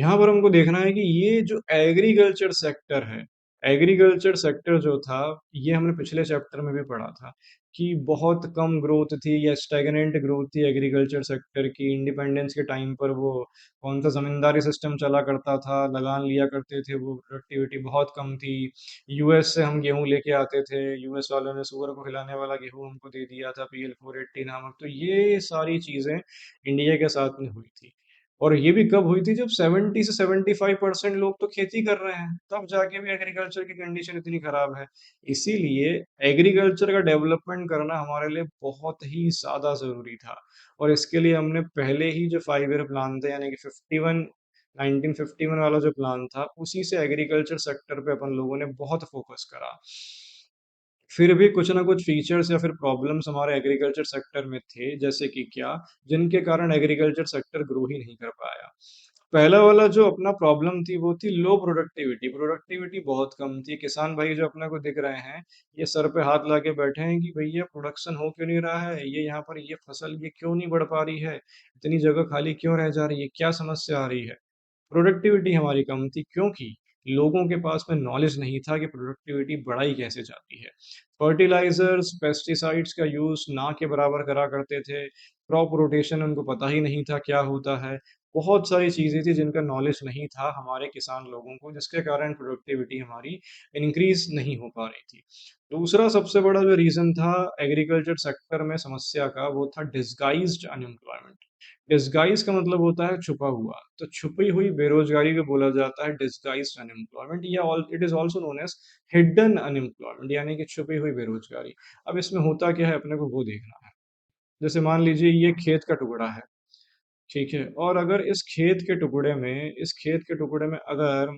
यहाँ पर हमको देखना है कि ये जो एग्रीकल्चर सेक्टर है, एग्रीकल्चर सेक्टर जो था, ये हमने पिछले चैप्टर में भी पढ़ा था कि बहुत कम ग्रोथ थी या स्टैग्नेंट ग्रोथ थी एग्रीकल्चर सेक्टर की। इंडिपेंडेंस के टाइम पर वो कौन सा ज़मींदारी सिस्टम चला करता था, लगान लिया करते थे, वो प्रोडक्टिविटी बहुत कम थी। यूएस से हम गेहूँ लेके आते थे, यूएस वालों ने सुअर को खिलाने वाला गेहूँ हमको दे दिया था, पीएल 480 नामक। तो ये सारी चीज़ें इंडिया के साथ में हुई थी। और ये भी कब हुई थी जब 70 से 75% लोग तो खेती कर रहे हैं, तब जाके भी एग्रीकल्चर की कंडीशन इतनी खराब है। इसीलिए एग्रीकल्चर का डेवलपमेंट करना हमारे लिए बहुत ही ज़्यादा ज़रूरी था। और इसके लिए हमने पहले ही जो 5 ईयर प्लान थे, यानी कि 51 1951 वाला जो प्लान था, उसी से एग्रीकल्चर सेक्टर पे अपन लोगों ने बहुत फोकस करा। फिर भी कुछ ना कुछ फीचर्स या फिर प्रॉब्लम्स हमारे एग्रीकल्चर सेक्टर में थे, जैसे कि क्या, जिनके कारण एग्रीकल्चर सेक्टर ग्रो ही नहीं कर पाया। पहला वाला जो अपना प्रॉब्लम थी वो थी लो प्रोडक्टिविटी। प्रोडक्टिविटी बहुत कम थी। किसान भाई जो अपने को दिख रहे हैं, ये सर पे हाथ ला के बैठे हैं कि भैया प्रोडक्शन हो क्यों नहीं रहा है, ये यहाँ पर ये फसल ये क्यों नहीं बढ़ पा रही है, इतनी जगह खाली क्यों रह जा रही है, क्या समस्या आ रही है। प्रोडक्टिविटी हमारी कम थी क्योंकि लोगों के पास में नॉलेज नहीं था कि प्रोडक्टिविटी बढ़ाई कैसे जाती है। फर्टिलाइजर्स, पेस्टिसाइड्स का यूज़ ना के बराबर करा करते थे। क्रॉप रोटेशन उनको पता ही नहीं था क्या होता है। बहुत सारी चीज़ें थी जिनका नॉलेज नहीं था हमारे किसान लोगों को, जिसके कारण प्रोडक्टिविटी हमारी इंक्रीज़ नहीं हो पा रही थी। दूसरा सबसे बड़ा जो रीज़न था एग्रीकल्चर सेक्टर में समस्या का, वो था डिसगाइज्ड अनएम्प्लॉयमेंट। डिसगाइज का मतलब होता है छुपा हुआ, तो छुपी हुई बेरोजगारी को बोला जाता है डिसगाइज्ड अनएम्प्लॉयमेंट, या it is also known as hidden unemployment, यानी कि छुपी हुई बेरोजगारी। अब इसमें होता क्या है अपने को वो देखना है। जैसे मान लीजिए ये खेत का टुकड़ा है, ठीक है, और अगर इस खेत के टुकड़े में अगर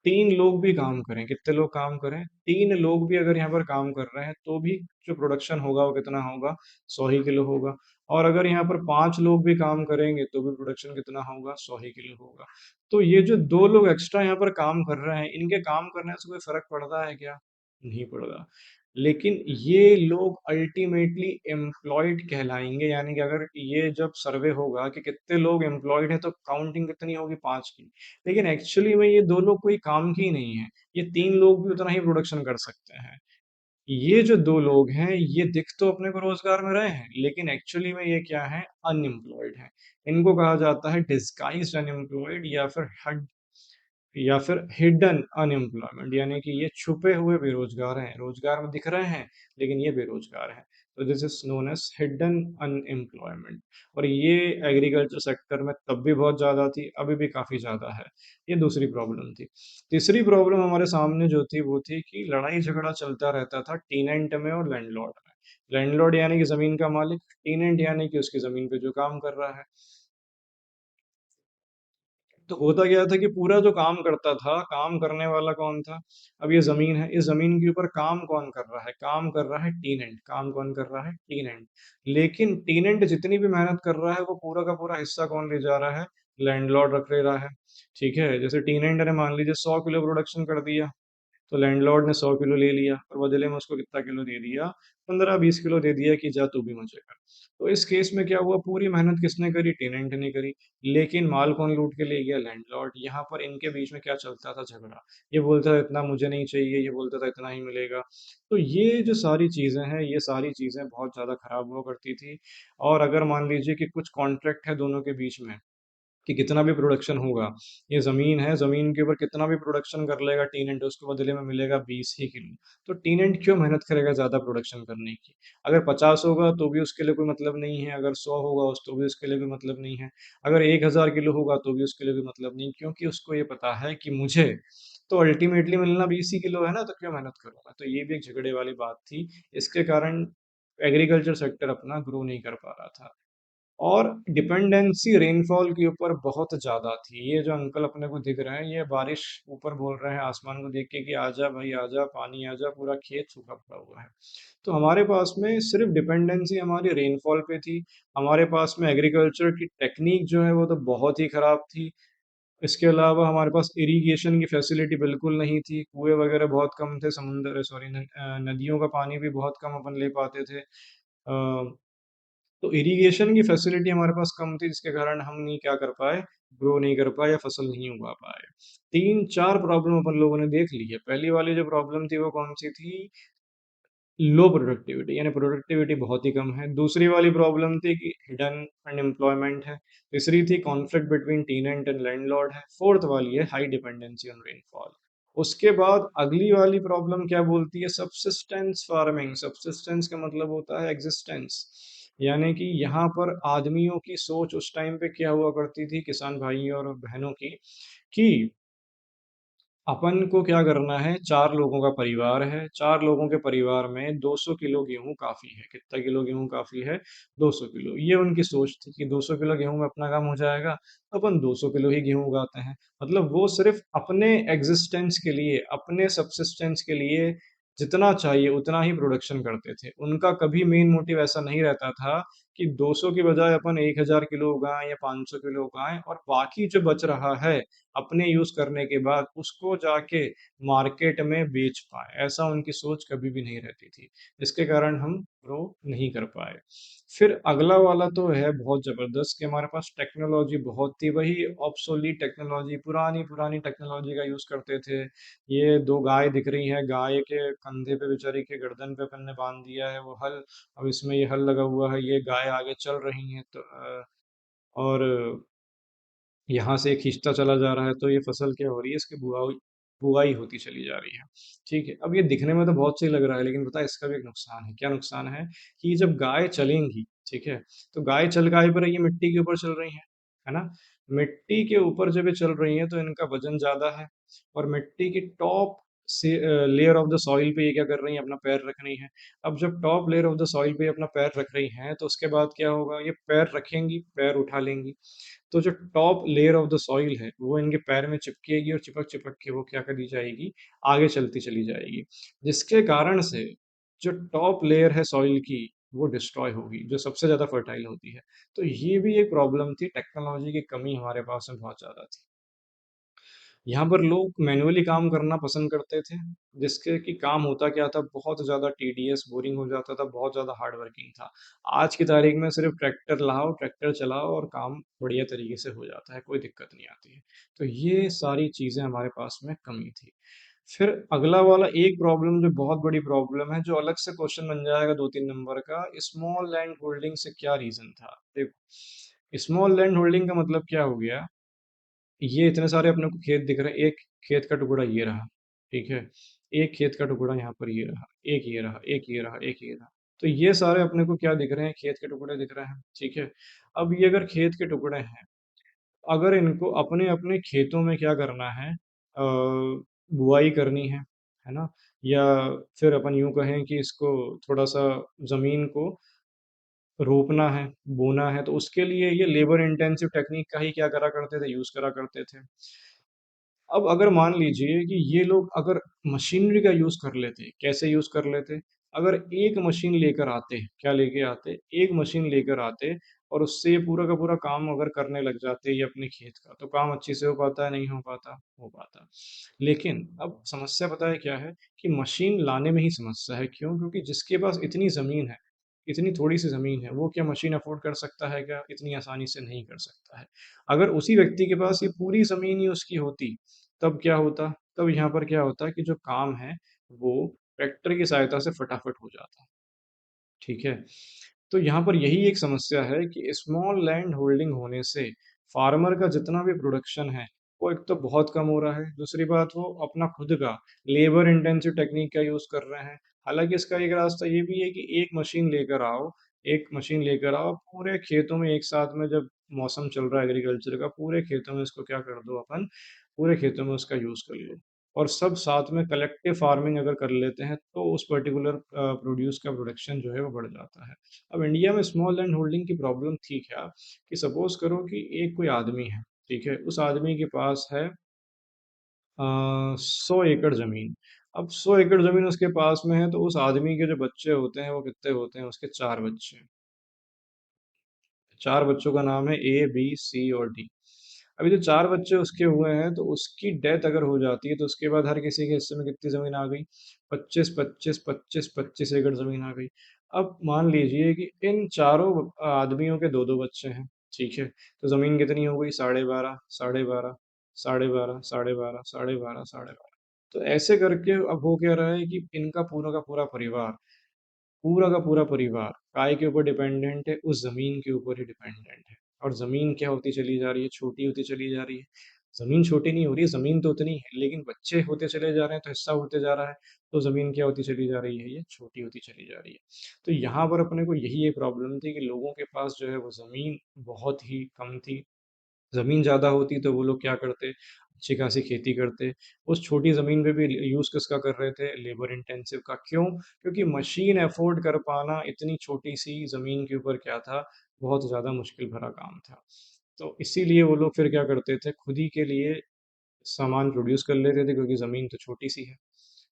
3 लोग भी काम करें, कितने लोग काम करें, 3 लोग भी अगर यहाँ पर काम कर रहे हैं, तो भी जो प्रोडक्शन होगा वो कितना होगा, 100 ही किलो होगा। और अगर यहाँ पर 5 लोग भी काम करेंगे तो भी प्रोडक्शन कितना होगा, 100 ही किलो होगा। तो ये जो 2 लोग एक्स्ट्रा यहाँ पर काम कर रहे हैं, इनके काम करने से कोई फर्क पड़ता है क्या? नहीं पड़ रहा। लेकिन ये लोग अल्टीमेटली एम्प्लॉयड कहलाएंगे, यानी कि अगर ये जब सर्वे होगा कि कितने लोग एम्प्लॉयड हैं, तो काउंटिंग कितनी होगी, 5 की। लेकिन एक्चुअली में ये 2 लोग कोई काम की ही नहीं है, ये 3 लोग भी उतना ही प्रोडक्शन कर सकते हैं। ये जो 2 लोग हैं, ये दिख तो अपने को रोजगार में रहे हैं, लेकिन एक्चुअली में ये क्या है, अनएम्प्लॉयड है। इनको कहा जाता है डिस्गाइज्ड अनएम्प्लॉयड, या फिर हिडन अनएम्प्लॉयमेंट, यानी कि ये छुपे हुए बेरोजगार हैं, रोजगार में दिख रहे हैं लेकिन ये बेरोजगार हैं। तो this is known as hidden unemployment. और ये एग्रीकल्चर सेक्टर में तब भी बहुत ज़्यादा थी, अभी भी काफ़ी ज़्यादा है। ये दूसरी प्रॉब्लम थी। तीसरी प्रॉब्लम हमारे सामने जो थी वो थी कि लड़ाई झगड़ा चलता रहता था टीनेंट में और लैंडलॉर्ड में। लैंडलॉर्ड यानी कि ज़मीन का मालिक, टीनेंट यानी कि उसकी ज़मीन पे जो काम कर रहा है। तो होता क्या था कि पूरा जो काम करता था, काम करने वाला कौन था? अब ये ज़मीन है, इस ज़मीन के ऊपर काम कौन कर रहा है? काम कर रहा है टीनेंट। काम कौन कर रहा है? टीनेंट। लेकिन टीनेंट जितनी भी मेहनत कर रहा है, वो पूरा का पूरा हिस्सा कौन ले जा रहा है? लैंडलॉर्ड रख ले रहा है। ठीक है? जैसे टीनेंट ने मान लीजिए 100 किलो प्रोडक्शन कर दिया, तो लैंडलॉर्ड ने 100 किलो ले लिया और बदले में उसको कितना किलो दे दिया, 15-20 किलो दे दिया कि जा तू भी मजे कर। तो इस केस में क्या हुआ, पूरी मेहनत किसने करी, टेनेंट ने करी, लेकिन माल कौन लूट के ले गया, लैंडलॉर्ड। यहाँ पर इनके बीच में क्या चलता था, झगड़ा। ये बोलता था इतना मुझे नहीं चाहिए, ये बोलता था इतना ही मिलेगा। तो ये जो सारी चीज़ें हैं, ये सारी चीज़ें बहुत ज़्यादा खराब हुआ करती थी। और अगर मान लीजिए कि कुछ कॉन्ट्रैक्ट है दोनों के बीच में कि कितना भी प्रोडक्शन होगा, ये ज़मीन है, ज़मीन के ऊपर कितना भी प्रोडक्शन कर लेगा टीनेंट, उसके बदले में मिलेगा 20 ही किलो। तो टीनेंट क्यों मेहनत करेगा ज़्यादा प्रोडक्शन करने की? अगर 50 होगा तो भी उसके लिए कोई मतलब नहीं है, अगर 100 होगा उस तो भी उसके लिए कोई मतलब नहीं है, अगर 1000 किलो होगा तो भी उसके लिए कोई मतलब नहीं, क्योंकि उसको ये पता है कि मुझे तो अल्टीमेटली मिलना 20 ही किलो है ना, तो क्यों मेहनत करूँगा? तो ये भी एक झगड़े वाली बात थी। इसके कारण एग्रीकल्चर सेक्टर अपना ग्रो नहीं कर पा रहा था। और डिपेंडेंसी रेनफॉल के ऊपर बहुत ज़्यादा थी। ये जो अंकल अपने को दिख रहे हैं, ये बारिश ऊपर बोल रहे हैं आसमान को देख के कि आजा भाई आजा, पानी आजा, पूरा खेत सूखा पड़ा हुआ है। तो हमारे पास में सिर्फ डिपेंडेंसी हमारी रेनफॉल पे थी। हमारे पास में एग्रीकल्चर की टेक्निक जो है वो तो बहुत ही ख़राब थी। इसके अलावा हमारे पास इरिगेशन की फैसिलिटी बिल्कुल नहीं थी। कुएँ वगैरह बहुत कम थे, नदियों का पानी भी बहुत कम अपन ले पाते थे। तो इरिगेशन की फैसिलिटी हमारे पास कम थी, जिसके कारण हम नहीं क्या कर पाए, ग्रो नहीं कर पाए या फसल नहीं उगा पाए। तीन चार प्रॉब्लम अपन लोगों ने देख ली है। पहली वाली जो प्रॉब्लम थी वो कौन सी थी, लो प्रोडक्टिविटी, यानी प्रोडक्टिविटी बहुत ही कम है। दूसरी वाली प्रॉब्लम थी कि हिडन अनएम्प्लॉयमेंट है। तीसरी थी conflict between tenant and landlord है। फोर्थ वाली है हाई डिपेंडेंसी ऑन रेनफॉल। उसके बाद अगली वाली प्रॉब्लम क्या बोलती है, सबसिस्टेंस फार्मिंग। सबसिस्टेंस का मतलब होता है एग्जिस्टेंस, यानी कि यहाँ पर आदमियों की सोच उस टाइम पे क्या हुआ करती थी, किसान भाइयों और बहनों की, कि अपन को क्या करना है, चार लोगों का परिवार है, चार लोगों के परिवार में 200 किलो गेहूं काफी है। कितना किलो गेहूं काफी है, 200 किलो। ये उनकी सोच थी कि 200 किलो गेहूं में अपना काम हो जाएगा, तो अपन 200 किलो ही गेहूं उगाते हैं। मतलब वो सिर्फ अपने एग्जिस्टेंस के लिए, अपने सबसिस्टेंस के लिए जितना चाहिए उतना ही प्रोडक्शन करते थे। उनका कभी मेन मोटिव ऐसा नहीं रहता था कि 200 की बजाय अपन 1000 किलो उगाएं या 500 किलो उगाएं, और बाकी जो बच रहा है अपने यूज करने के बाद उसको जाके मार्केट में बेच पाए। ऐसा उनकी सोच कभी भी नहीं रहती थी, जिसके कारण हम ग्रो नहीं कर पाए। फिर अगला वाला तो है बहुत जबरदस्त कि हमारे पास टेक्नोलॉजी बहुत थी, वही ऑब्सोलीट टेक्नोलॉजी, पुरानी पुरानी टेक्नोलॉजी का यूज करते थे। ये दो गाय दिख रही हैं, गाय के कंधे पे, बेचारी के गर्दन पे अपन ने बांध दिया है वो हल। अब इसमें ये हल लगा हुआ है, ये गाय आगे चल रही है, तो और यहाँ से खींचता चला जा रहा है, तो ये फसल क्या हो रही है, इसकी बुआई बुआई होती चली जा रही है। ठीक है, अब ये दिखने में तो बहुत सही लग रहा है, लेकिन पता है इसका भी एक नुकसान है। क्या नुकसान है, कि जब गाय चलेंगी, ठीक है, तो गाय चल गाय पर ये मिट्टी के ऊपर चल रही है ना। मिट्टी के ऊपर जब ये चल रही है तो इनका वजन ज्यादा है, और मिट्टी की टॉप से लेयर ऑफ द सॉइल पे ये क्या कर रही है, अपना पैर रख रही है। अब जब top layer of the soil पे ये अपना पैर रख रही हैं, तो उसके बाद क्या होगा, ये पैर रखेंगी, पैर उठा लेंगी, तो जो top layer of the soil है वो इनके पैर में चिपकेगी, और चिपक चिपक के वो क्या करी जाएगी, आगे चलती चली जाएगी, जिसके कारण से जो टॉप लेयर है सॉइल की वो डिस्ट्रॉय होगी, जो सबसे ज्यादा फर्टाइल होती है। तो ये भी एक प्रॉब्लम थी, टेक्नोलॉजी की कमी हमारे पास में बहुत ज्यादा थी। यहाँ पर लोग मैन्युअली काम करना पसंद करते थे, जिसके कि काम होता क्या था, बहुत ज़्यादा टीडियस, बोरिंग हो जाता था, बहुत ज़्यादा हार्ड वर्किंग था। आज की तारीख में सिर्फ ट्रैक्टर लाओ, ट्रैक्टर चलाओ और काम बढ़िया तरीके से हो जाता है, कोई दिक्कत नहीं आती है। तो ये सारी चीज़ें हमारे पास में कमी थी। फिर अगला वाला एक प्रॉब्लम जो बहुत बड़ी प्रॉब्लम है, जो अलग से क्वेश्चन बन जाएगा 2-3 नंबर का, स्मॉल लैंड होल्डिंग से क्या रीज़न था। देखो, स्मॉल लैंड होल्डिंग का मतलब क्या हो गया, ये इतने सारे अपने को खेत दिख रहे हैं, एक खेत का टुकड़ा ये रहा, ठीक है, एक खेत का टुकड़ा यहाँ पर ये रहा, एक ये रहा, एक ये रहा, एक ये रहा। तो ये सारे अपने को क्या दिख रहे हैं, खेत के टुकड़े दिख रहे हैं, ठीक है। अब ये अगर खेत के टुकड़े हैं, अगर इनको अपने अपने खेतों में क्या करना है, बुआई करनी है ना, या फिर अपन यूं कहें कि इसको थोड़ा सा जमीन को रोपना है, बोना है, तो उसके लिए ये लेबर इंटेंसिव टेक्निक का ही क्या करा करते थे, यूज करा करते थे। अब अगर मान लीजिए कि ये लोग अगर मशीनरी का यूज कर लेते, कैसे यूज कर लेते, अगर एक मशीन लेकर आते, क्या लेके आते, एक मशीन लेकर आते, और उससे ये पूरा का पूरा काम अगर करने लग जाते ये अपने खेत का, तो काम अच्छे से हो पाता है, नहीं हो पाता, हो पाता। लेकिन अब समस्या पता है क्या है, कि मशीन लाने में ही समस्या है। क्यों, क्योंकि जिसके पास इतनी जमीन है, इतनी थोड़ी सी जमीन है, वो क्या मशीन अफोर्ड कर सकता है, क्या इतनी आसानी से नहीं कर सकता है। अगर उसी व्यक्ति के पास ये पूरी जमीन ही उसकी होती, तब क्या होता, तब यहाँ पर क्या होता कि जो काम है वो ट्रैक्टर की सहायता से फटाफट हो जाता, ठीक है। तो यहाँ पर यही एक समस्या है कि स्मॉल लैंड होल्डिंग होने से फार्मर का जितना भी प्रोडक्शन है वो एक तो बहुत कम हो रहा है, दूसरी बात वो अपना खुद का लेबर इंटेंसिव टेक्निक का यूज कर रहे हैं। हालांकि इसका एक रास्ता ये भी है कि एक मशीन लेकर आओ, एक मशीन लेकर आओ पूरे खेतों में एक साथ में, जब मौसम चल रहा है एग्रीकल्चर का, पूरे खेतों में इसको क्या कर दो अपन, पूरे खेतों में उसका यूज कर लो, और सब साथ में कलेक्टिव फार्मिंग अगर कर लेते हैं तो उस पर्टिकुलर प्रोड्यूस का प्रोडक्शन जो है वो बढ़ जाता है। अब इंडिया में स्मॉल लैंड होल्डिंग की प्रॉब्लम थी क्या, कि सपोज करो कि एक कोई आदमी है, ठीक है, उस आदमी के पास है 100 एकड़ जमीन। अब 100 एकड़ जमीन उसके पास में है, तो उस आदमी के जो बच्चे होते हैं वो कितने होते हैं, उसके चार बच्चे। चार बच्चों का नाम है ए, बी, सी और डी। अभी जो चार बच्चे उसके हुए हैं, तो उसकी डेथ अगर हो जाती है, तो उसके बाद हर किसी के हिस्से में कितनी जमीन आ गई, 25 25 25 25 एकड़ जमीन आ गई। अब मान लीजिए कि इन चारों आदमियों के 2-2 बच्चे हैं, ठीक है? तो ज़मीन कितनी हो गई? 12.5, 12.5, 12.5, 12.5, 12.5, 12.5। तो ऐसे करके अब हो क्या रहा है कि इनका पूरा का पूरा परिवार काय के ऊपर डिपेंडेंट है? उस ज़मीन के ऊपर ही डिपेंडेंट है। और ज़मीन क्या होती चली जा रही है? छोटी होती चली जा रही है। ज़मीन छोटी नहीं हो रही है, ज़मीन तो उतनी है, लेकिन बच्चे होते चले जा रहे हैं, तो हिस्सा होते जा रहा है, तो ज़मीन क्या होती चली जा रही है? ये छोटी होती चली जा रही है। तो यहाँ पर अपने को यही एक प्रॉब्लम थी कि लोगों के पास जो है वो ज़मीन बहुत ही कम थी। ज़मीन ज़्यादा होती तो वो लोग क्या करते, अच्छी खासी खेती करते। उस छोटी ज़मीन पे भी यूज़ किसका कर रहे थे? लेबर इंटेंसिव का। क्यों? क्योंकि मशीन अफ़ोर्ड कर पाना इतनी छोटी-सी ज़मीन के ऊपर क्या था, बहुत ज़्यादा मुश्किल भरा काम था। तो इसीलिए वो लोग फिर क्या करते थे, खुद ही के लिए सामान प्रोड्यूस कर लेते थे क्योंकि ज़मीन तो छोटी-सी है।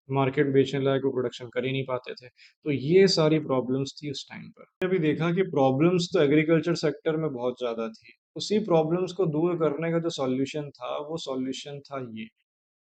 मार्केट बेचने लायक वो प्रोडक्शन कर ही नहीं पाते थे। तो ये सारी प्रॉब्लम्स थी उस टाइम पर। मैंने भी देखा कि प्रॉब्लम्स तो एग्रीकल्चर सेक्टर में बहुत ज़्यादा थी। उसी प्रॉब्लम्स को दूर करने का जो सॉल्यूशन था, वो सॉल्यूशन था ये।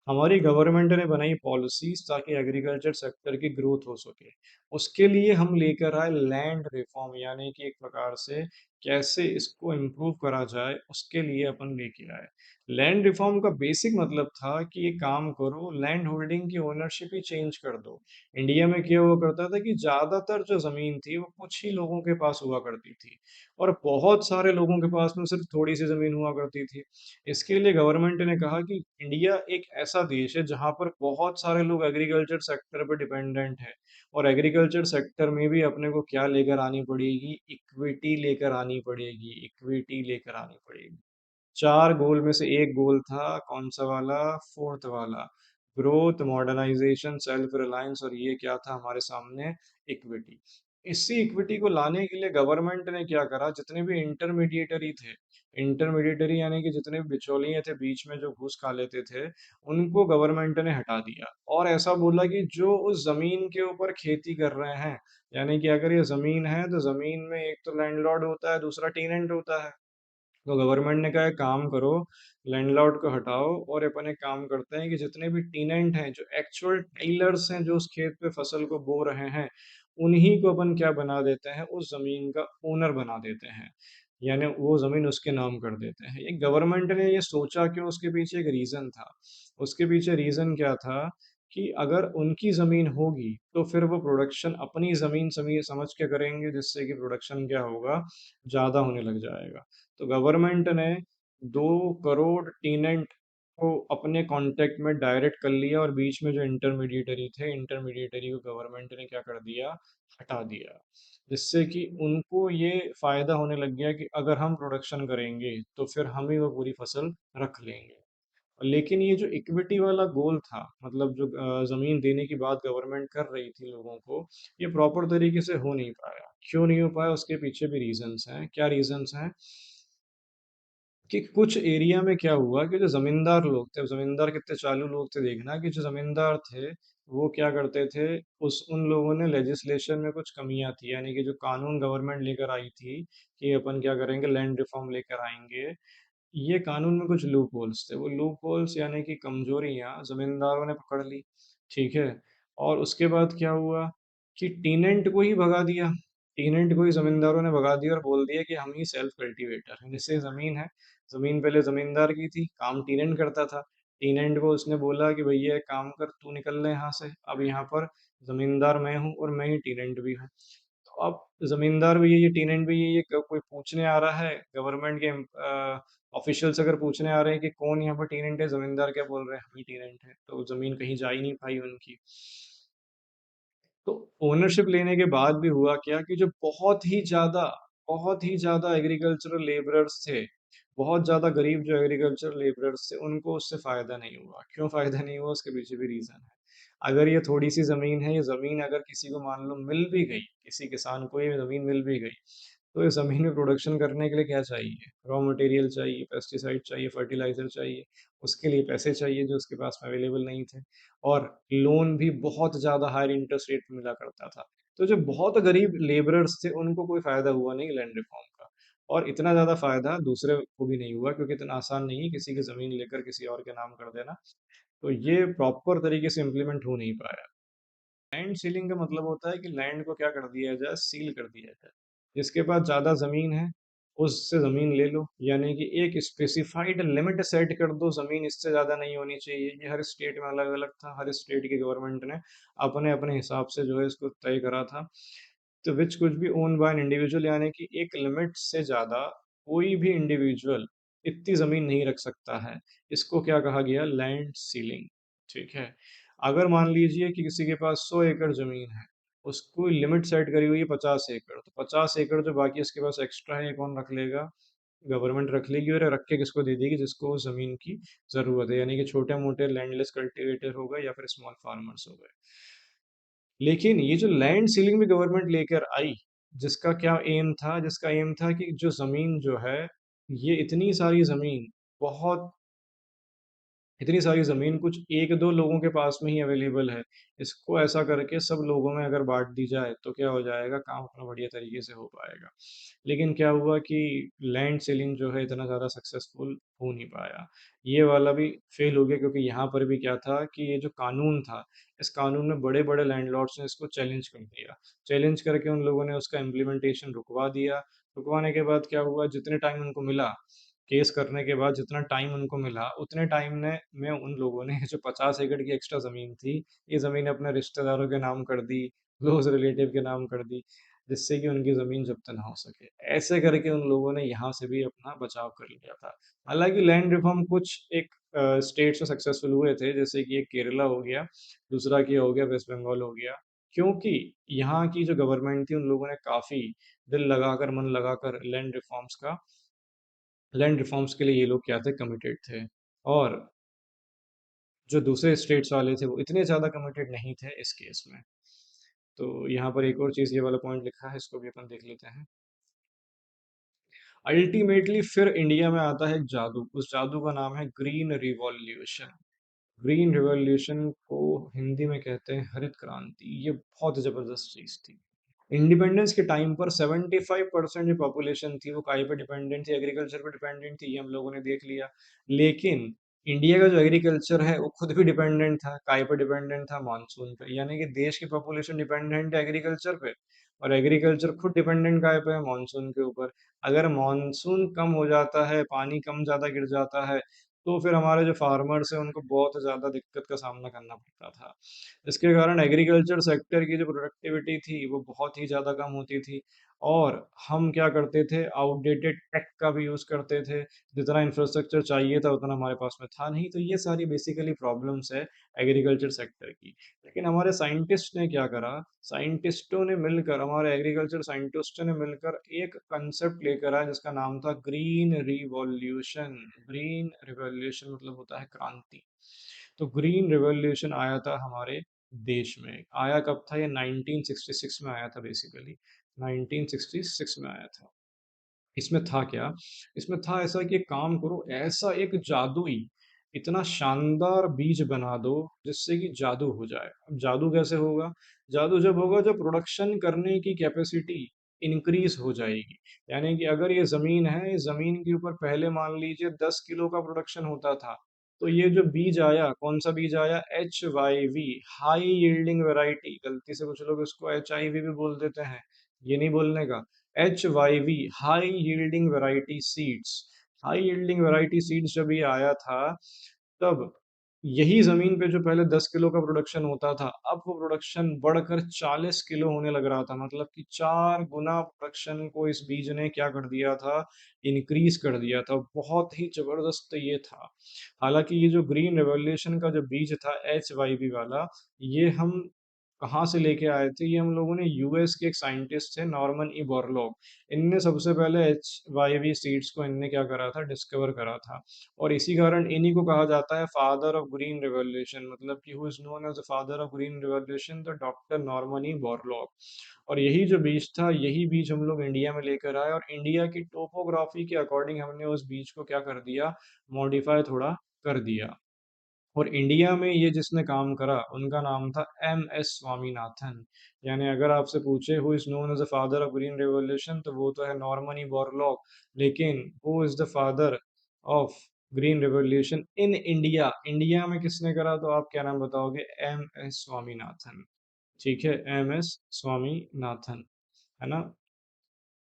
हमारी गवर्नमेंट ने बनाई पॉलिसीज़ ताकि एग्रीकल्चर सेक्टर की ग्रोथ हो सके। उसके लिए हम लेकर आए लैंड रिफॉर्म, यानी कि एक प्रकार से कैसे इसको इम्प्रूव करा जाए, उसके लिए अपन लेके आए। लैंड रिफॉर्म का बेसिक मतलब था कि ये काम करो, लैंड होल्डिंग की ओनरशिप ही चेंज कर दो। इंडिया में क्या हुआ करता था कि ज़्यादातर जो ज़मीन थी वो कुछ ही लोगों के पास हुआ करती थी और बहुत सारे लोगों के पास में सिर्फ थोड़ी सी ज़मीन हुआ करती थी। इसके लिए गवर्नमेंट ने कहा कि इंडिया एक ऐसा देश है जहाँ पर बहुत सारे लोग एग्रीकल्चर सेक्टर पर डिपेंडेंट है और एग्रीकल्चर सेक्टर में भी अपने को क्या लेकर आनी पड़ेगी, इक्विटी लेकर आनी पड़ेगी, इक्विटी लेकर आनी पड़ेगी। 4 गोल में से एक गोल था कौन-सा वाला? 4th वाला, ग्रोथ, मॉडर्नाइज़ेशन, सेल्फ रिलायंस, और ये क्या था हमारे सामने? इक्विटी। इसी इक्विटी को लाने के लिए गवर्नमेंट ने क्या करा, जितने भी इंटरमीडिएटरी थे, इंटरमीडिएटरी यानी कि जितने भी बिचौलिए थे बीच में जो घूस खा लेते थे, उनको गवर्नमेंट ने हटा दिया और ऐसा बोला कि जो उस ज़मीन के ऊपर खेती कर रहे हैं, यानी कि अगर ये ज़मीन है, तो ज़मीन में एक तो लैंडलॉर्ड होता है, दूसरा टेनेंट होता है। तो गवर्नमेंट ने कहा एक काम करो, लैंडलॉर्ड को हटाओ और अपन एक काम करते हैं कि जितने भी टेनेंट हैं, जो एक्चुअल टेलर्स हैं, जो उस खेत पे फसल को बो रहे हैं, उन्हीं को अपन क्या बना देते हैं, उस ज़मीन का ओनर बना देते हैं। यानी वो ज़मीन उसके नाम कर देते हैं। ये गवर्नमेंट ने ये सोचा क्यों, उसके पीछे एक रीज़न था। उसके पीछे रीज़न क्या था कि अगर उनकी ज़मीन होगी, तो फिर वो प्रोडक्शन अपनी ज़मीन समझ के करेंगे, जिससे कि प्रोडक्शन क्या होगा, ज़्यादा होने लग जाएगा। तो गवर्नमेंट ने 2 करोड़ टेनेंट को अपने कॉन्टैक्ट में डायरेक्ट कर लिया और बीच में जो इंटरमीडिएटरी थे, इंटरमीडिएटरी को गवर्नमेंट ने क्या कर दिया, हटा दिया। जिससे कि उनको ये फ़ायदा होने लग गया कि अगर हम प्रोडक्शन करेंगे, तो फिर हम ही वो पूरी फसल रख लेंगे। लेकिन ये जो इक्विटी वाला गोल था, मतलब जो ज़मीन देने की बात गवर्नमेंट कर रही थी लोगों को, ये प्रॉपर तरीके से हो नहीं पाया। क्यों नहीं हो पाया, उसके पीछे भी रीज़न्स हैं। क्या रीज़न्स हैं? कि कुछ एरिया में क्या हुआ कि जो ज़मींदार लोग थे, ज़मींदार कितने चालू लोग थे देखना, कि जो ज़मींदार थे, वो क्या करते थे, उस उन लोगों ने लेजिस्लेशन में कुछ कमियाँ थी, यानी कि जो कानून गवर्नमेंट लेकर आई थी, कि अपन क्या करेंगे, लैंड रिफ़ॉर्म लेकर आएँगे, ये कानून में कुछ लूप होल्स थे। वो लूप होल्स यानी कि कमज़ोरियाँ ज़मींदारों ने पकड़ ली, ठीक है? और उसके बाद क्या हुआ कि टेनेंट को ही भगा दिया। टेनेंट को ही ज़मींदारों ने भगा दिया और बोल दिया कि हम ही सेल्फ कल्टीवेटर हैं। जैसे ज़मीन है, ज़मीन पहले ज़मींदार की थी, काम टेनेंट करता था। टेनेंट को उसने बोला कि भैया एक काम कर, तू निकल ले यहाँ से, अब यहाँ पर ज़मींदार मैं हूँ और मैं ही टेनेंट भी हूँ। तो अब ज़मींदार भी यही है, टेनेंट भी यही है, कोई पूछने आ रहा है, गवर्नमेंट के ऑफिशियल्स अगर पूछने आ रहे हैं कि कौन यहाँ पर टेनेंट है, ज़मींदार क्या बोल रहे हैं, हम ही टेनेंट हैं। तो ज़मीन कहीं जा ही नहीं पाई उनकी। तो ओनरशिप लेने के बाद भी हुआ क्या कि जो बहुत ही ज़्यादा एग्रीकल्चरल लेबरर्स थे, बहुत ज़्यादा गरीब जो एग्रीकल्चरल लेबरर्स थे, उनको उससे फ़ायदा नहीं हुआ। क्यों फ़ायदा नहीं हुआ, उसके पीछे भी रीज़न है। अगर ये थोड़ी-सी ज़मीन है, ये ज़मीन अगर किसी को मान लो मिल भी गई, किसी किसान को ये ज़मीन मिल भी गई, तो इस ज़मीन में प्रोडक्शन करने के लिए क्या चाहिए? रॉ मटेरियल चाहिए, पेस्टिसाइड चाहिए, फर्टिलाइज़र चाहिए, उसके लिए पैसे चाहिए जो उसके पास में अवेलेबल नहीं थे और लोन भी बहुत ज़्यादा हायर इंटरेस्ट रेट पे मिला करता था। तो जो बहुत गरीब लेबरर्स थे, उनको कोई फ़ायदा हुआ नहीं लैंड रिफ़ॉर्म का और इतना ज़्यादा फ़ायदा दूसरे को भी नहीं हुआ क्योंकि इतना आसान नहीं है किसी की ज़मीन लेकर किसी और के नाम कर देना। तो ये प्रॉपर तरीके से इम्प्लीमेंट हो नहीं पाया। लैंड सीलिंग का मतलब होता है कि लैंड को क्या कर दिया जाए, सील कर दिया जाए। जिसके पास ज़्यादा ज़मीन है, उससे ज़मीन ले लो, यानी कि एक स्पेसिफाइड लिमिट सेट कर दो, ज़मीन इससे ज़्यादा नहीं होनी चाहिए। ये हर स्टेट में अलग-अलग था, हर स्टेट की गवर्नमेंट ने अपने-अपने हिसाब से जो है इसको तय करा था। तो which could be owned by an individual, यानी कि एक लिमिट से ज़्यादा कोई भी इंडिविजुअल इतनी ज़मीन नहीं रख सकता है। इसको क्या कहा गया? लैंड सीलिंग, ठीक है। अगर मान लीजिए कि किसी के पास 100 एकड़ ज़मीन है, उसको लिमिट सेट करी हुई है 50 एकड़, तो 50 एकड़ जो बाकी उसके पास एक्स्ट्रा है, ये कौन रख लेगा? गवर्नमेंट रख लेगी, और रख के किसको दे देगी? जिसको उस ज़मीन की ज़रूरत है, यानी कि छोटे-मोटे लैंडलेस कल्टीवेटर हो गए या फिर स्मॉल फार्मर्स हो गए। लेकिन ये जो लैंड सीलिंग भी गवर्नमेंट लेकर आई, जिसका क्या एम था? जिसका एम था कि जो ज़मीन जो है, ये इतनी सारी ज़मीन बहुत इतनी सारी ज़मीन कुछ 1-2 लोगों के पास में ही अवेलेबल है। इसको ऐसा करके सब लोगों में अगर बाँट दी जाए, तो क्या हो जाएगा? काम अपना बढ़िया तरीके से हो पाएगा। लेकिन क्या हुआ कि लैंड सीलिंग जो है इतना ज़्यादा सक्सेसफुल हो नहीं पाया। ये वाला भी फ़ेल हो गया, क्योंकि यहाँ पर भी क्या था कि ये जो कानून था, इस कानून में बड़े-बड़े लैंडलॉर्ड्स ने इसको चैलेंज कर दिया। चैलेंज करके उन लोगों ने उसका इम्प्लीमेंटेशन रुकवा दिया। रुकवाने के बाद क्या हुआ, जितने टाइम उनको मिला, केस करने के बाद जितना टाइम उनको मिला, उतने टाइम ने में उन लोगों ने जो 50 एकड़ की एक्स्ट्रा ज़मीन थी, ये ज़मीन अपने रिश्तेदारों के नाम कर दी, क्लोज़ रिलेटिव के नाम कर दी, जिससे कि उनकी ज़मीन ज़ब्त ना हो सके। ऐसे करके उन लोगों ने यहाँ से भी अपना बचाव कर लिया था। हालाँकि लैंड रिफ़ॉर्म कुछ एक स्टेट्स में सक्सेसफुल हुए थे, जैसे कि एक केरला हो गया, दूसरा कि हो गया वेस्ट बंगाल हो गया। क्योंकि यहाँ की जो गवर्नमेंट थी, उन लोगों ने काफ़ी दिल लगाकर, मन लगाकर लैंड रिफॉर्म्स के लिए ये लोग क्या थे, कमिटेड थे। और जो दूसरे स्टेट्स वाले थे, वो इतने ज़्यादा कमिटेड नहीं थे इस केस में। तो यहाँ पर एक और चीज़, ये वाला पॉइंट लिखा है, इसको भी अपन देख लेते हैं। अल्टीमेटली फिर इंडिया में आता है एक जादू, उस जादू का नाम है ग्रीन रिवॉल्यूशन। ग्रीन रिवॉल्यूशन को हिंदी में कहते हैं हरित क्रांति। ये बहुत ज़बरदस्त चीज़ थी। इंडिपेंडेंस के टाइम पर 75% जो पॉपुलेशन थी, वो काय पे डिपेंडेंट थी? एग्रीकल्चर पे डिपेंडेंट थी, ये हम लोगों ने देख लिया। लेकिन इंडिया का जो एग्रीकल्चर है, वो खुद भी डिपेंडेंट था। काय पे डिपेंडेंट था? मानसून पे। यानी कि देश की पॉपुलेशन डिपेंडेंट है एग्रीकल्चर पे, और एग्रीकल्चर खुद डिपेंडेंट काय पे है? मानसून के ऊपर। अगर मानसून कम हो जाता है, पानी कम ज़्यादा गिर जाता है, तो फिर हमारे जो फार्मर्स हैं, उनको बहुत ज़्यादा दिक्कत का सामना करना पड़ता था। इसके कारण एग्रीकल्चर सेक्टर की जो प्रोडक्टिविटी थी, वो बहुत ही ज़्यादा कम होती थी, और हम क्या करते थे, आउटडेटेड टेक का भी यूज़ करते थे। जितना इंफ्रास्ट्रक्चर चाहिए था, उतना हमारे पास में था नहीं। तो ये सारी बेसिकली प्रॉब्लम्स है एग्रीकल्चर सेक्टर की। लेकिन हमारे साइंटिस्ट ने क्या करा, साइंटिस्टों ने मिलकर, हमारे एग्रीकल्चर साइंटिस्टों ने मिलकर एक कंसेप्ट लेकर आए, जिसका नाम था ग्रीन रिवॉल्यूशन। ग्रीन रिवॉल्यूशन मतलब होता है क्रांति। तो ग्रीन रिवॉल्यूशन आया था हमारे देश में। आया कब था? ये 1966 में आया था बेसिकली। 1966 में आया था। इसमें था क्या? इसमें था ऐसा कि एक काम करो, ऐसा एक जादुई, इतना शानदार बीज बना दो, जिससे कि जादू हो जाए। अब जादू कैसे होगा? जादू जब होगा जब प्रोडक्शन करने की कैपेसिटी इंक्रीज़ हो जाएगी। यानी कि अगर ये ज़मीन है, इस ज़मीन के ऊपर पहले मान लीजिए 10 किलो का प्रोडक्शन होता था, तो ये जो बीज आया, कौन-सा बीज आया? HYV, high yielding variety. गलती से कुछ लोग इसको HIV भी बोल देते हैं, ये नहीं बोलने का। HYV, high yielding variety seeds. High yielding variety seeds जब ये आया था, तब यही ज़मीन पे जो पहले 10 किलो का प्रोडक्शन होता था, अब वो प्रोडक्शन बढ़कर 40 किलो होने लग रहा था। मतलब कि 4 गुना प्रोडक्शन को इस बीज ने क्या कर दिया था, इंक्रीज़ कर दिया था। बहुत ही ज़बरदस्त ये था। हालाँकि ये जो ग्रीन रिवॉल्यूशन का जो बीज था HYV वाला, ये हम कहाँ से लेके आए थे? ये हम लोगों ने यूएस के एक साइंटिस्ट थे, नॉर्मन ई बोरलॉग। इनने सबसे पहले HYV सीड्स को इनने क्या करा था, डिस्कवर करा था। और इसी कारण इन्हीं को कहा जाता है फादर ऑफ ग्रीन रिवॉल्यूशन, मतलब कि who is known as the father of green revolution, the doctor Norman E Borlaug. और यही जो बीज था, यही बीज हम लोग इंडिया में लेकर आए, और इंडिया की टोपोग्राफी के अकॉर्डिंग हमने उस बीज को क्या कर दिया, मॉडिफाई थोड़ा कर दिया। और इंडिया में ये जिसने काम करा, उनका नाम था MS स्वामीनाथन। यानी अगर आपसे पूछे who is known as the father of green revolution, तो वो तो है नॉर्मन ई बोरलॉग। लेकिन who is the father of green revolution in India, India में किसने करा? तो आप क्या नाम बताओगे? MS स्वामीनाथन। ठीक है, एम एस स्वामीनाथन, है ना?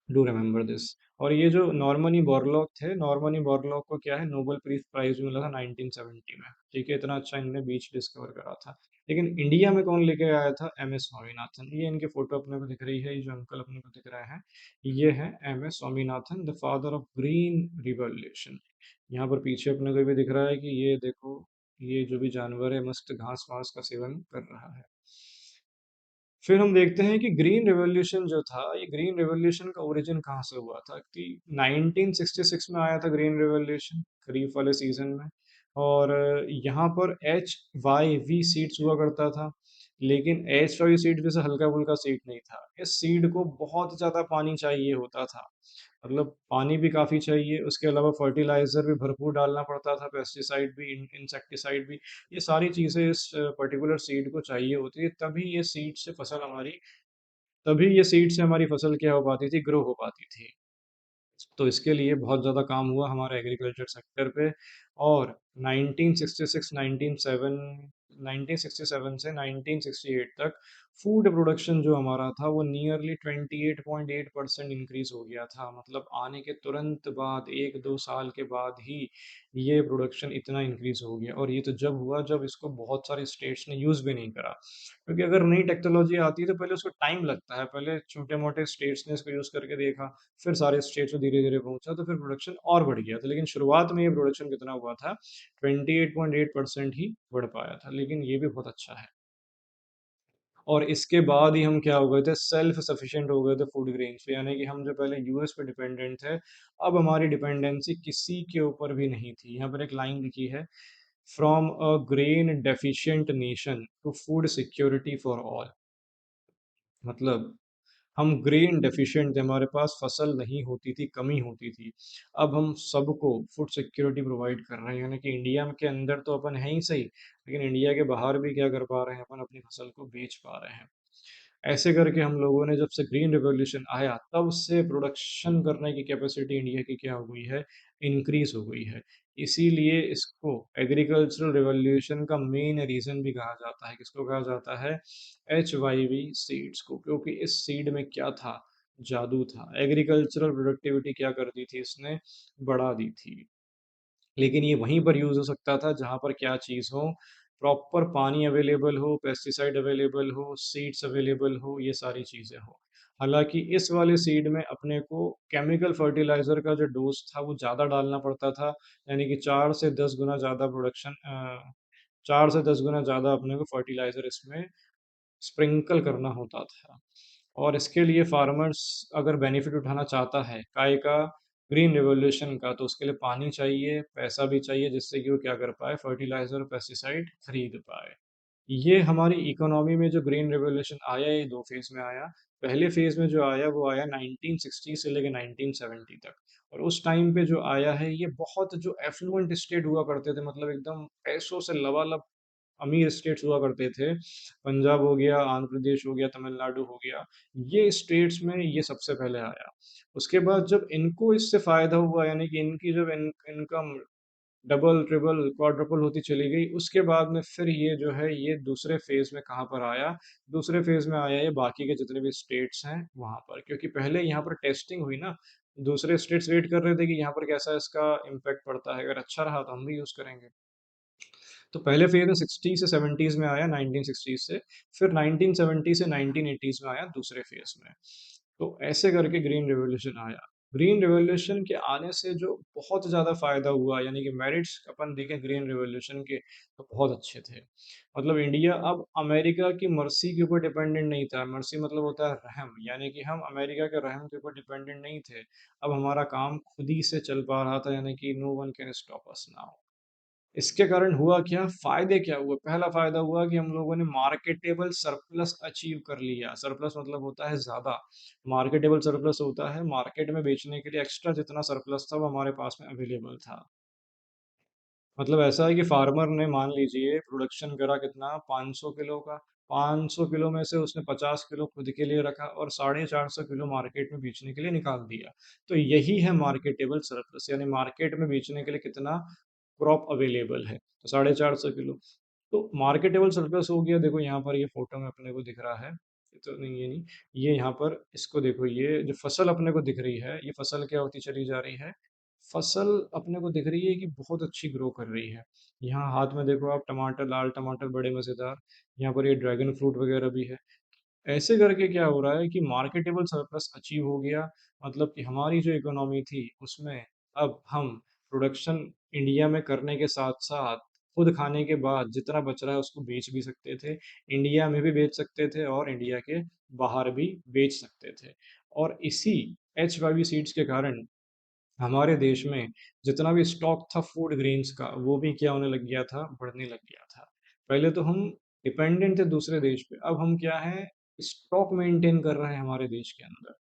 Do remember this. और ये जो नॉर्मनी बोरलॉग थे, नॉर्मनी बोरलॉग को क्या है, नोबेल पीस प्राइज भी मिला था 1970 में। ठीक है, इतना अच्छा इन्होंने बीच डिस्कवर करा था। लेकिन इंडिया में कौन लेके आया था? M S Swaminathan. ये इनकी फोटो अपने को दिख रही है, ये जो अंकल अपने को दिख रहे हैं, ये है M S Swaminathan, the father of green revolution. यहाँ पर पीछे अपने को भी दिख रहा है कि ये देखो, ये जो भी जानवर है मस्त घास वास का सेवन कर रहा है। फिर हम देखते हैं कि ग्रीन रेवोल्यूशन जो था, ये ग्रीन रेवोल्यूशन का ओरिजिन कहाँ से हुआ था कि 1966 में आया था ग्रीन रेवोल्यूशन, खरीफ वाले सीजन में। और यहाँ पर HYV सीड्स हुआ करता था। लेकिन HYV सीड जैसे हल्का फुल्का सीड नहीं था, इस सीड को बहुत ज़्यादा पानी चाहिए होता था। मतलब पानी भी काफ़ी चाहिए, उसके अलावा फर्टिलाइज़र भी भरपूर डालना पड़ता था, पेस्टिसाइड भी, इंसेक्टिसाइड भी। ये सारी चीज़ें इस पर्टिकुलर सीड को चाहिए होती है, तभी ये सीड से हमारी फसल क्या हो पाती थी, ग्रो हो पाती थी। तो इसके लिए बहुत ज़्यादा काम हुआ हमारे एग्रीकल्चर सेक्टर पे। और 1967 से 1968 तक फूड प्रोडक्शन जो हमारा था वो नियरली 28.8% इंक्रीज हो गया था। मतलब आने के तुरंत बाद, 1-2 साल के बाद ही ये प्रोडक्शन इतना इंक्रीज हो गया। और ये तो जब हुआ जब इसको बहुत सारे स्टेट्स ने यूज़ भी नहीं करा। क्योंकि अगर नई टेक्नोलॉजी आती है तो पहले उसको टाइम लगता है, पहले छोटे मोटे स्टेट्स ने इसको यूज़ करके देखा, फिर सारे स्टेट्स में धीरे-धीरे पहुँचा, तो फिर प्रोडक्शन और बढ़ गया था। लेकिन शुरुआत में ये प्रोडक्शन कितना हुआ था? 28.8% ही बढ़ पाया था, लेकिन ये भी बहुत अच्छा है। और इसके बाद ही हम क्या हो गए थे? सेल्फ सफिशिएंट हो गए थे फूड ग्रेन्स पे, यानी कि हम जो पहले यूएस पे डिपेंडेंट थे, अब हमारी डिपेंडेंसी किसी के ऊपर भी नहीं थी। यहाँ पर एक लाइन लिखी है, from a grain deficient nation to food security for all. मतलब हम ग्रेन डेफिशिएंट थे, हमारे पास फसल नहीं होती थी, कमी होती थी। अब हम सबको फूड सिक्योरिटी प्रोवाइड कर रहे हैं, यानी कि इंडिया के अंदर तो अपन है ही सही, लेकिन इंडिया के बाहर भी क्या कर पा रहे हैं, अपन अपनी फसल को बेच पा रहे हैं। ऐसे करके हम लोगों ने, जब से ग्रीन रिवॉल्यूशन आया तब से प्रोडक्शन करने की कैपेसिटी इंडिया की क्या हो गई है, इंक्रीज हो गई है। इसीलिए इसको एग्रीकल्चरल रिवॉल्यूशन का मेन रीजन भी कहा जाता है। किसको कहा जाता है? HYV सीड्स को। क्योंकि इस सीड में क्या था? जादू था। एग्रीकल्चरल प्रोडक्टिविटी क्या कर दी थी इसने? बढ़ा दी थी। लेकिन ये वहीं पर यूज़ हो सकता था जहाँ पर क्या चीज़ हो, प्रॉपर पानी अवेलेबल हो, पेस्टिसाइड अवेलेबल हो, सीड्स अवेलेबल हो, ये सारी चीज़ें हो। हालाँकि इस वाले सीड में अपने को केमिकल फर्टिलाइज़र का जो डोज़ था वो ज़्यादा डालना पड़ता था, यानी कि 4 से 10 गुना ज़्यादा 4 से 10 गुना ज़्यादा अपने को फर्टिलाइज़र इसमें स्प्रिंकल करना होता था। और इसके लिए फार्मर्स अगर बेनिफिट उठाना चाहता है काय का, ग्रीन रिवॉल्यूशन का, तो उसके लिए पानी चाहिए, पैसा भी चाहिए, जिससे कि वो क्या कर पाए, फर्टिलाइजर और पेस्टिसाइड खरीद पाए। ये हमारी इकोनॉमी में जो ग्रीन रिवॉल्यूशन आया, ये दो फेज में आया। पहले फेज में जो आया वो आया 1960 से लेकर 1970 तक। और उस टाइम पे जो आया है, ये बहुत जो एफ्लुएंट स्टेट हुआ करते थे, मतलब एकदम पैसों से लबालब अमीर स्टेट्स हुआ करते थे। पंजाब हो गया, आंध्र प्रदेश हो गया, तमिलनाडु हो गया, ये स्टेट्स में ये सबसे पहले आया। उसके बाद जब इनको इससे फ़ायदा हुआ, यानी कि इनकी जब इनकम डबल, ट्रिपल, क्वाड्रुपल होती चली गई, उसके बाद में फिर ये जो है, ये दूसरे फ़ेज़ में कहाँ पर आया? दूसरे फ़ेज़ में आया ये बाकी के जितने भी स्टेट्स हैं, वहाँ पर। क्योंकि पहले यहाँ पर टेस्टिंग हुई ना, दूसरे स्टेट्स वेट कर रहे थे कि यहाँ पर कैसा इसका इम्पैक्ट पड़ता है, अगर अच्छा रहा तो हम भी यूज़ करेंगे। तो पहले फेज में 60 से 70s में आया, 1960 से। फिर 1970 से 1980s में आया दूसरे फेज में। तो ऐसे करके ग्रीन रिवॉल्यूशन आया। ग्रीन रिवॉल्यूशन के आने से जो बहुत ज़्यादा फ़ायदा हुआ, यानी कि मेरिट्स अपन देखें ग्रीन रिवॉल्यूशन के, तो बहुत अच्छे थे। मतलब इंडिया अब अमेरिका की मर्सी के ऊपर डिपेंडेंट नहीं था। मर्सी मतलब होता है रहम, यानी कि हम अमेरिका के रहम के ऊपर डिपेंडेंट नहीं थे। अब हमारा काम खुद ही से चल पा रहा था, यानी कि no one can stop us now. इसके कारण हुआ क्या, फायदे क्या हुए? पहला फायदा हुआ कि हम लोगों ने मार्केटेबल सरप्लस अचीव कर लिया। सरप्लस मतलब होता है ज्यादा, मार्केटेबल सरप्लस होता है मार्केट में बेचने के लिए एक्स्ट्रा जितना सरप्लस था वो हमारे पास में अवेलेबल था। मतलब ऐसा है कि फार्मर ने, मान लीजिए, प्रोडक्शन करा कितना, 500 किलो का। 500 किलो में से उसने 50 किलो खुद के लिए रखा और 450 किलो मार्केट में बेचने के लिए निकाल दिया। तो यही है मार्केटेबल सरप्लस, यानी मार्केट में बेचने के लिए कितना क्रॉप अवेलेबल है, तो 450 किलो। तो मार्केटेबल सरप्लस हो गया, देखो यहाँ पर ये फ़ोटो में अपने को दिख रहा है। ये तो नहीं, ये नहीं, ये यहाँ पर इसको देखो, ये जो फसल अपने को दिख रही है, ये फसल क्या होती चली जा रही है? फसल अपने को दिख रही है कि बहुत अच्छी ग्रो कर रही है। यहाँ हाथ में देखो आप टमाटर, लाल टमाटर बड़े मज़ेदार, यहाँ पर ये ड्रैगन फ्रूट वगैरह भी है। ऐसे करके क्या हो रहा है कि मार्केटेबल सरप्लस अचीव हो गया, मतलब कि हमारी जो इकोनॉमी थी उसमें अब हम प्रोडक्शन इंडिया में करने के साथ साथ खुद खाने के बाद जितना बच रहा है उसको बेच भी सकते थे, इंडिया में भी बेच सकते थे और इंडिया के बाहर भी बेच सकते थे। और इसी एच वाई सीड्स के कारण हमारे देश में जितना भी स्टॉक था फूड ग्रेन्स का, वो भी क्या होने लग गया था, बढ़ने लग गया था। पहले तो हम डिपेंडेंट थे दूसरे देश पे, अब हम क्या है, स्टॉक मेंटेन कर रहे हैं हमारे देश के अंदर।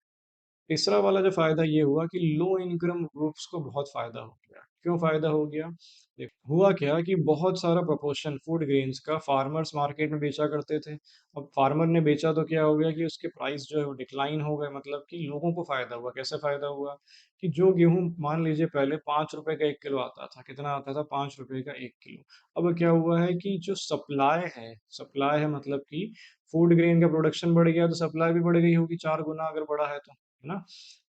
तीसरा वाला जो फ़ायदा ये हुआ कि लो इनकम ग्रुप्स को बहुत फ़ायदा हो गया। क्यों फ़ायदा हो गया? देखो, हुआ क्या कि बहुत सारा प्रोपोर्शन फूड ग्रेन्स का फार्मर्स मार्केट में बेचा करते थे। अब फार्मर ने बेचा तो क्या हो गया कि उसके प्राइस जो है वो डिक्लाइन हो गए, मतलब कि लोगों को फ़ायदा हुआ। कैसे फ़ायदा हुआ? कि जो गेहूँ मान लीजिए पहले ₹5 का 1 किलो आता था, कितना आता था? ₹5 का 1 किलो। अब क्या हुआ है कि जो सप्लाई है मतलब कि फूड ग्रेन का प्रोडक्शन बढ़ गया तो सप्लाई भी बढ़ गई होगी 4 गुना अगर बढ़ा है तो। है ना?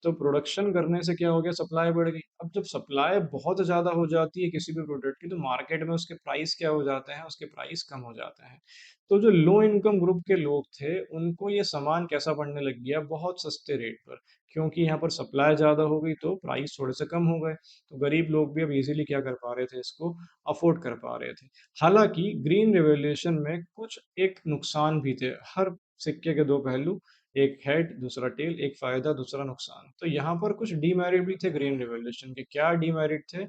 तो प्रोडक्शन करने से क्या हो गया, सप्लाई बढ़ गई। अब जब सप्लाई बहुत ज़्यादा हो जाती है किसी भी प्रोडक्ट की तो मार्केट में उसके प्राइस क्या हो जाते हैं, उसके प्राइस कम हो जाते हैं। तो जो लो इनकम ग्रुप के लोग थे, उनको ये सामान कैसा पड़ने लग गया, बहुत सस्ते रेट पर। क्योंकि यहाँ पर सप्लाई ज़्यादा हो गई तो प्राइस थोड़े से कम हो गए। तो गरीब लोग भी अब ईज़िली क्या कर पा रहे थे, इसको अफ़ोर्ड कर पा रहे थे। हालाँकि ग्रीन रिवॉल्यूशन में कुछ एक नुकसान भी थे। हर सिक्के के 2 पहलू, एक हेड दूसरा टेल, एक फायदा दूसरा नुकसान। तो यहाँ पर कुछ डीमेरिट भी थे ग्रीन रिवॉल्यूशन के। क्या डीमेरिट थे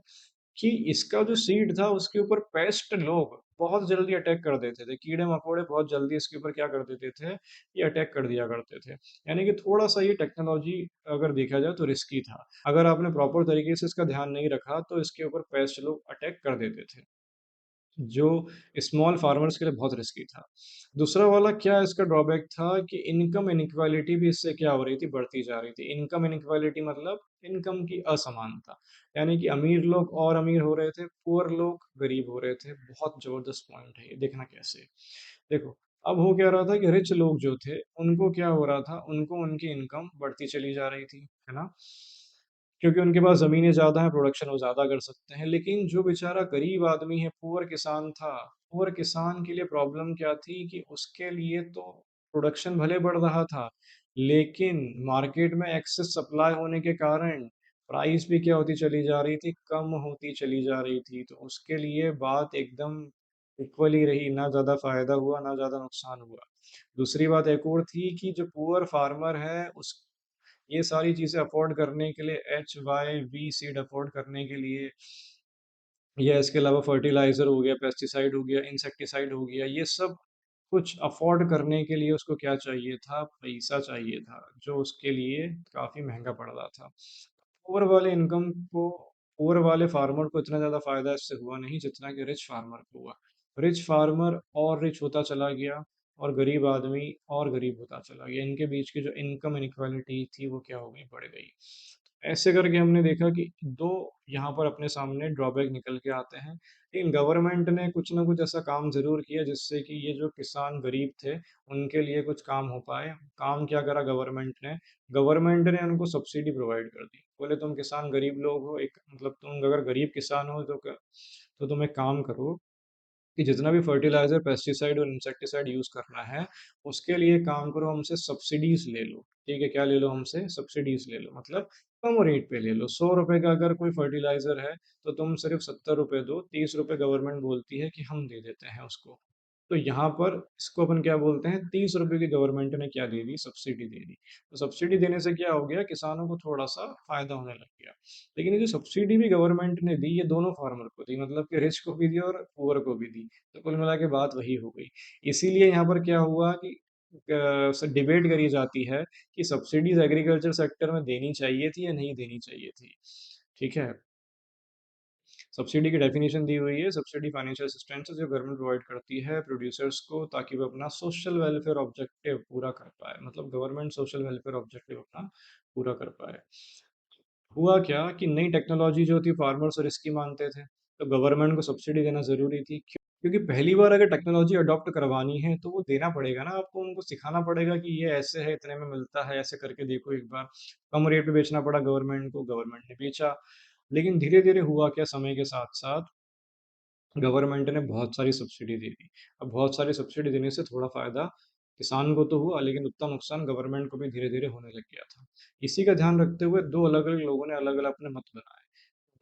कि इसका जो सीड था उसके ऊपर पेस्ट लोग बहुत जल्दी अटैक कर देते थे, कीड़े मकोड़े बहुत जल्दी इसके ऊपर क्या कर देते थे, ये अटैक कर दिया करते थे। यानी कि थोड़ा सा ये टेक्नोलॉजी अगर देखा जाए तो रिस्की था। अगर आपने प्रॉपर तरीके से इसका ध्यान नहीं रखा तो इसके ऊपर पेस्ट लोग अटैक कर देते थे, जो स्मॉल फार्मर्स के लिए बहुत रिस्की था। दूसरा वाला क्या इसका ड्रॉबैक था कि इनकम इनइक्वालिटी भी इससे क्या हो रही थी, बढ़ती जा रही थी। इनकम इनइक्वालिटी मतलब इनकम की असमानता, यानी कि अमीर लोग और अमीर हो रहे थे, पुअर लोग गरीब हो रहे थे। बहुत ज़बरदस्त पॉइंट है ये, देखना कैसे। देखो, अब हो क्या रहा था कि रिच लोग जो थे, उनको क्या हो रहा था, उनको उनकी इनकम बढ़ती चली जा रही थी, है ना? क्योंकि उनके पास ज़मीनें ज़्यादा हैं, प्रोडक्शन वो ज़्यादा कर सकते हैं। लेकिन जो बेचारा गरीब आदमी है, पुअर किसान था, पुअर किसान के लिए प्रॉब्लम क्या थी कि उसके लिए तो प्रोडक्शन भले बढ़ रहा था, लेकिन मार्केट में एक्सेस सप्लाई होने के कारण प्राइस भी क्या होती चली जा रही थी, कम होती चली जा रही थी। तो उसके लिए बात एकदम इक्वल ही रही, ना ज़्यादा फ़ायदा हुआ, ना ज़्यादा नुकसान हुआ। दूसरी बात एक और थी कि जो पुअर फार्मर है, उस ये सारी चीज़ें अफ़ोर्ड करने के लिए एचवाईवी सीड अफ़ोर्ड करने के लिए या इसके अलावा फर्टिलाइज़र हो गया, पेस्टिसाइड हो गया, इंसेक्टिसाइड हो गया, ये सब कुछ अफ़ोर्ड करने के लिए उसको क्या चाहिए था? पैसा चाहिए था, जो उसके लिए काफ़ी महँगा पड़ रहा था। पुअर वाले इनकम को पुअर वाले फार्मर को इतना ज़्यादा फ़ायदा इससे हुआ नहीं जितना कि रिच फार्मर को हुआ। रिच फार्मर और रिच होता चला गया और गरीब आदमी और गरीब होता चला गया। इनके बीच की जो इनकम इनइक्वालिटी थी वो क्या हो गई? बढ़ गई। ऐसे करके हमने देखा कि 2 यहाँ पर अपने सामने ड्रॉबैक निकल के आते हैं। लेकिन गवर्नमेंट ने कुछ न कुछ ऐसा काम ज़रूर किया जिससे कि ये जो किसान गरीब थे, उनके लिए कुछ काम हो पाए। काम क्या करा गवर्नमेंट ने? गवर्नमेंट ने उनको सब्सिडी प्रोवाइड कर दी। बोले तुम किसान गरीब लोग हो, एक मतलब तुम अगर गरीब किसान हो तो तुम एक काम करो कि जितना भी फर्टिलाइज़र, पेस्टिसाइड और इंसेक्टिसाइड यूज़ करना है, उसके लिए काम करो हमसे सब्सिडीज़ ले लो। ठीक है, क्या ले लो हमसे? सब्सिडीज़ ले लो। मतलब कम रेट पे ले लो। ₹100 का अगर कोई फर्टिलाइज़र है, तो तुम सिर्फ़ ₹70 दो, ₹30 गवर्नमेंट बोलती है कि हम दे देते हैं उसको। तो यहाँ पर इसको अपन क्या बोलते हैं, ₹30 की गवर्नमेंट ने क्या दे दी? सब्सिडी दे दी। तो सब्सिडी देने से क्या हो गया? किसानों को थोड़ा-सा फ़ायदा होने लग गया। लेकिन ये जो सब्सिडी भी गवर्नमेंट ने दी, ये दोनों फार्मर को दी, मतलब कि रिच को भी दी और पुअर को भी दी। तो कुल मिला के बात वही हो गई। इसीलिए यहाँ पर क्या हुआ कि डिबेट करी जाती है कि सब्सिडीज़ एग्रीकल्चर सेक्टर में देनी चाहिए थी या नहीं देनी चाहिए थी। ठीक है? सब्सिडी की डेफिनेशन दी हुई है, सब्सिडी फाइनेंशियल असिस्टेंस है जो गवर्नमेंट प्रोवाइड करती है प्रोड्यूसर्स को ताकि वो अपना सोशल वेलफेयर ऑब्जेक्टिव पूरा कर पाए। मतलब गवर्नमेंट सोशल वेलफेयर ऑब्जेक्टिव अपना पूरा कर पाए। हुआ क्या कि नई टेक्नोलॉजी जो थी फार्मर्स रिस्की मानते थे, तो गवर्नमेंट को सब्सिडी देना ज़रूरी थी। क्यों? क्योंकि पहली बार अगर टेक्नोलॉजी अडॉप्ट करवानी है तो वो देना पड़ेगा ना आपको, उनको सिखाना पड़ेगा कि ये ऐसे है, इतने में मिलता है, ऐसे करके देखो एक बार। कम रेट पे बेचना पड़ा गवर्नमेंट को, गवर्नमेंट ने बेचा। लेकिन धीरे-धीरे हुआ क्या, समय के साथ-साथ गवर्नमेंट ने बहुत सारी सब्सिडी दे दी। अब बहुत सारी सब्सिडी देने से थोड़ा फ़ायदा किसान को तो हुआ, लेकिन उतना नुकसान गवर्नमेंट को भी धीरे-धीरे होने लग गया था। इसी का ध्यान रखते हुए 2 अलग-अलग लोगों ने अलग-अलग अपने मत बनाए।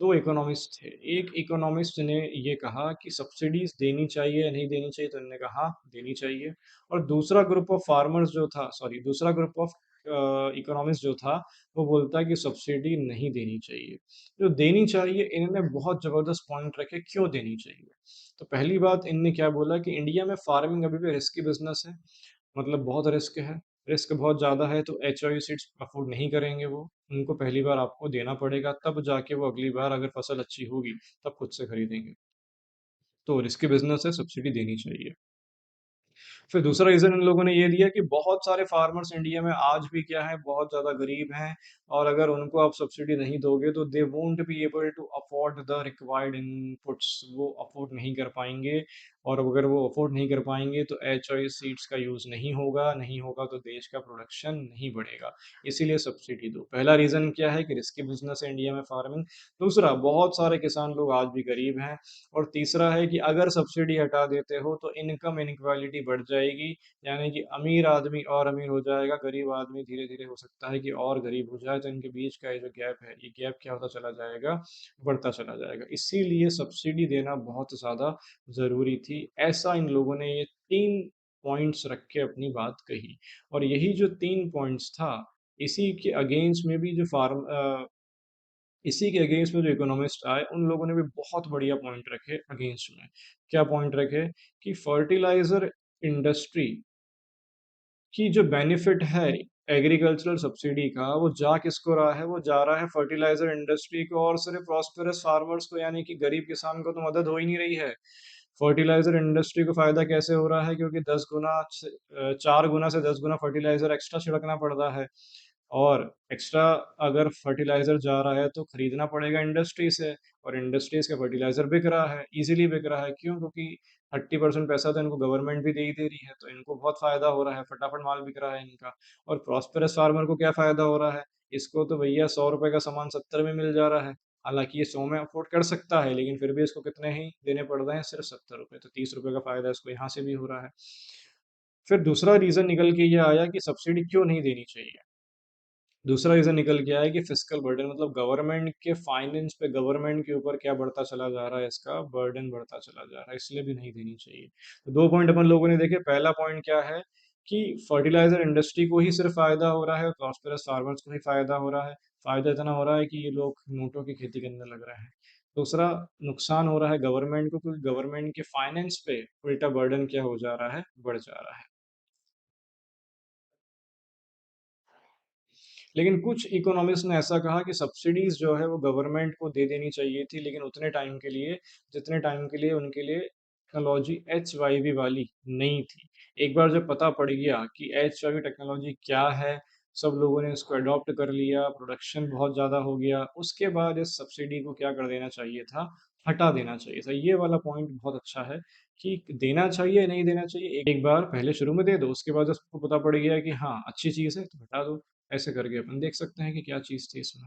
2 इकोनॉमिस्ट थे। एक इकोनॉमिस्ट ने ये कहा कि सब्सिडीज़ देनी चाहिए या नहीं देनी चाहिए, तो इन्होंने कहा हाँ, देनी चाहिए। और दूसरा ग्रुप ऑफ फार्मर्स जो था, सॉरी, दूसरा ग्रुप ऑफ इकोनॉमिस्ट जो था, वो बोलता है कि सब्सिडी नहीं देनी चाहिए। जो देनी चाहिए, इन्होंने बहुत ज़बरदस्त पॉइंट रखे क्यों देनी चाहिए। तो पहली बात इनने क्या बोला कि इंडिया में फार्मिंग अभी भी रिस्की बिज़नेस है, मतलब बहुत रिस्क है। रिस्क बहुत ज़्यादा है तो एचओयू सीड्स अफ़ोर्ड नहीं करेंगे वो। उनको पहली बार आपको देना पड़ेगा, तब जाके वो अगली बार अगर फसल अच्छी होगी, तब खुद से खरीदेंगे। तो रिस्की बिज़नेस है, सब्सिडी देनी चाहिए। फिर दूसरा रीज़न इन लोगों ने ये दिया कि बहुत सारे फार्मर्स इंडिया में आज भी क्या है, बहुत ज़्यादा गरीब हैं, और अगर उनको आप सब्सिडी नहीं दोगे तो they won't be able to afford the required inputs, वो अफोर्ड नहीं कर पाएँगे। और अगर वो अफोर्ड नहीं कर पाएँगे तो एचओए सीड्स का यूज़ नहीं होगा तो देश का प्रोडक्शन नहीं बढ़ेगा। इसीलिए सब्सिडी दो। पहला रीज़न क्या है कि रिस्की बिज़नेस है इंडिया में फार्मिंग। दूसरा, बहुत सारे किसान लोग आज भी गरीब हैं। और तीसरा है कि अगर सब्सिडी हटा देते हो तो इनकम इनइक्वालिटी बढ़ जाएगी, यानी कि अमीर आदमी और अमीर हो जाएगा, गरीब आदमी धीरे-धीरे हो सकता है कि और गरीब हो जाए, तो इनके बीच का ये जो गैप है, ये गैप क्या होता चला जाएगा, बढ़ता चला जाएगा। इसीलिए सब्सिडी देना बहुत ज़्यादा ज़रूरी थी। ऐसा इन लोगों ने ये 3 पॉइंट्स रख के अपनी बात कही। और यही जो 3 पॉइंट्स था, इसी के अगेंस्ट में भी इसी के अगेंस्ट में जो इकोनॉमिस्ट आए, उन लोगों ने भी बहुत बढ़िया पॉइंट रखे अगेंस्ट में। क्या पॉइंट रखे कि फर्टिलाइज़र इंडस्ट्री की जो बेनिफिट है एग्रीकल्चरल सब्सिडी का, वो जा किसको रहा है? वो जा रहा है फर्टिलाइज़र इंडस्ट्री को और सिर्फ़ प्रॉस्पेरस फार्मर्स को, यानी कि गरीब किसान को तो मदद हो ही नहीं रही है। फर्टिलाइज़र इंडस्ट्री को फ़ायदा कैसे हो रहा है? क्योंकि 4 गुना से 10 गुना फर्टिलाइज़र एक्स्ट्रा छिड़कना पड़ रहा है। और एक्स्ट्रा अगर फर्टिलाइज़र जा रहा है तो खरीदना पड़ेगा इंडस्ट्री से, और इंडस्ट्रीज़ का फर्टिलाइज़र बिक रहा है, ईज़िली बिक रहा है। क्यों? क्योंकि 30% पैसा तो इनको गवर्नमेंट भी दे ही दे रही है, तो इनको बहुत फ़ायदा हो रहा है, फटाफट माल बिक रहा है इनका। और प्रॉस्पेरस फार्मर को क्या फ़ायदा हो रहा है? इसको तो भैया ₹100 का सामान 70 में मिल जा रहा है। हालाँकि ये 100 में अफ़ोर्ड कर सकता है, लेकिन फिर भी इसको कितने ही देने पड़ रहे हैं? सिर्फ़ ₹70, तो ₹30 का फ़ायदा इसको यहाँ से भी हो रहा है। फिर दूसरा रीज़न निकल के ये आया कि सब्सिडी क्यों नहीं देनी चाहिए। दूसरा रीज़न निकल के आया कि फिस्कल बर्डन, मतलब गवर्नमेंट के फाइनेंस पे, गवर्नमेंट के ऊपर क्या बढ़ता चला जा रहा है, इसका बर्डन बढ़ता चला जा रहा है, इसलिए भी नहीं देनी चाहिए। तो 2 पॉइंट अपन लोगों ने देखे। पहला पॉइंट क्या है कि फर्टिलाइज़र इंडस्ट्री को ही सिर्फ़ फ़ायदा हो रहा है और प्रॉस्पेरस फार्मर्स को ही फ़ायदा हो रहा है। फ़ायदा इतना हो रहा है कि ये लोग नोटों की खेती करने लग रहे हैं। दूसरा, नुकसान हो रहा है गवर्नमेंट को, क्योंकि गवर्नमेंट के फाइनेंस पे उल्टा बर्डन क्या हो जा रहा है, बढ़ जा रहा है। लेकिन कुछ इकोनॉमिस्ट ने ऐसा कहा कि सब्सिडीज़ जो है वो गवर्नमेंट को दे देनी चाहिए थी, लेकिन उतने टाइम के लिए, जितने टाइम के लिए उनके लिए टेक्नोलॉजी एचवाईवी वाली नहीं थी। एक बार जब पता पड़ गया कि एचवाईवी टेक्नोलॉजी क्या है, सब लोगों ने इसको अडॉप्ट कर लिया, प्रोडक्शन बहुत ज़्यादा हो गया, उसके बाद इस सब्सिडी को क्या कर देना चाहिए था, हटा देना चाहिए था। ये वाला पॉइंट बहुत अच्छा है कि देना चाहिए, नहीं देना चाहिए, एक बार पहले शुरू में दे दो, उसके बाद जब सबको पता पड़ गया कि हाँ, अच्छी चीज़ है, तो हटा दो। ऐसे करके अपन देख सकते हैं कि क्या चीज़ थी इसमें।